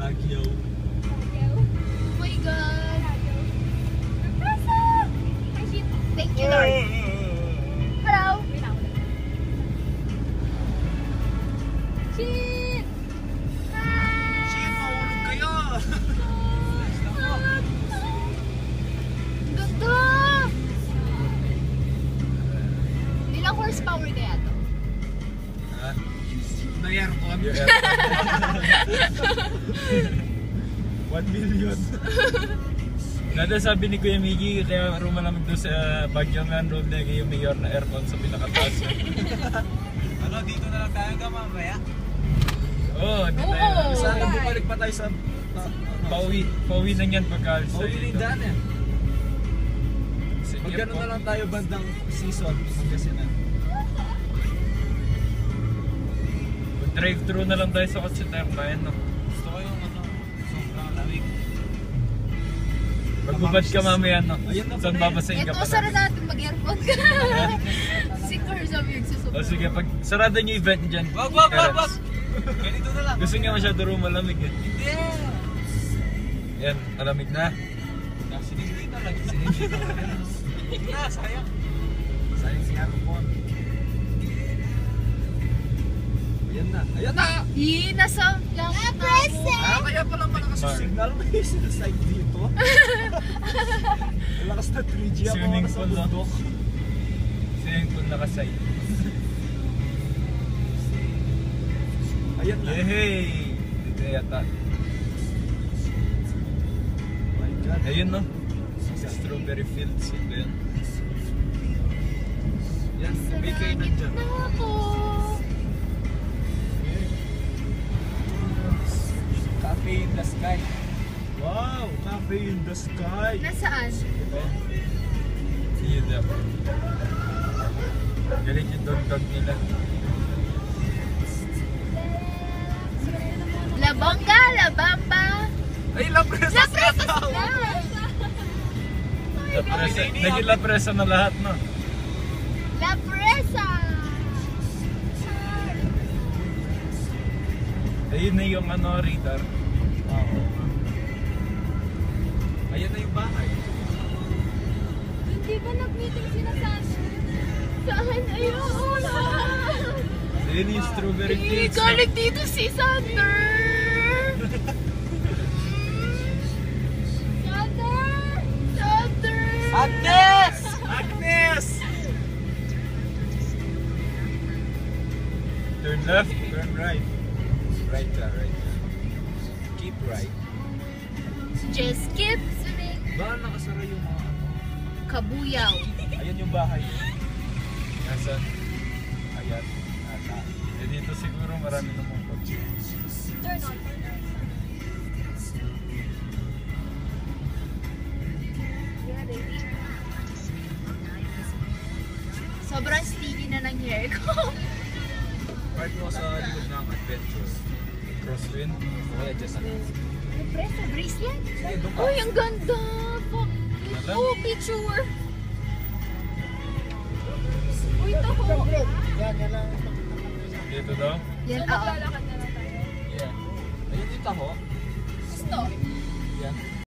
Baguio. Oh my God! Thank you, Lord. Hello! Shit! Hi! Shit, mahulog kayo! Ganda! Ilang horsepower kaya to? Ha? Na aircon. 1 million. Nada sabi ni Kuya Miggy, kaya rumalamig doon sa Baguio nga road na yung mayor na aircon sa pinakataas. Ano, dito na lang tayo ka mamaya? Oo, dito Oo. tayo. Sana bumalik pa tayo sa... Pauwi na yan pagka sa Pauwi na yan eh. Pag gano'n na lang tayo bandang season, Pangasinan. Drive-thru na lang tayo sa kotse tayo bayan, no? Gusto ko yung ano, sobrang lamig. Magbubad ka mamaya, no? Ayun na Saan pala eh. babasahin ka Ito, pa sarado namin? natin mag-aircon ka. Si Carza yung O susunod. sige, pag sarado nyo event dyan. Wag! Terence. Ganito na lang. Gusto niya masyado malamig eh. Hindi! Yan, malamig na. Sinigwita lang. Sinigwita lang. Hindi na, sayang. Sayang si Arpon. Ayan na. Ayan na! Nasa langit na ako. Kaya pala malakas yung signal. May sinaside dito. Malakas na 3G ako Swimming sa pool, no? bundok. Swimming pool nakasay. Ayan na. Yehey! Dito yata. My God. Ayun, no? Strawberry fields. Ito yan. Yan, Sa may kayo langit nandyan. na ako. Cafe in the sky. Wow! Cafe in the sky. Nasaan? Ito. Yun na. Galing yung dog nila. Labongga, Labamba. Ay, La Presa! La Presa! Naging la presa na lahat, no? La Presa! Ayun na yung ano, radar. Wow. Ayan na yung bahay. Hindi ba nag-meeting sila Sander? Saan? Ayun! Ayun yung strawberry fields. Galing dito si Sander! Sander! Sander! Agnes! Agnes! Turn left, turn right. Right ka, right ka. Keep right. Just keep swimming. Baka nakasara yung mga ano. Kabuyaw. Ayan yung bahay. Nasaan? Ayan. Ata. Eh dito siguro marami namang kotse. Turn on, turn on. Sobrang sticky na ng hair ko. Part mo sa likod ng adventure. Crosswind. O kaya just ano. Presa bracelet? Sige, doon ka. Uy, ang ganda! Fuck. Wala. Oh, picture! Uy, taho! Dito daw. Yan, oo. Yeah. Ayun yung taho. Gusto. Yan.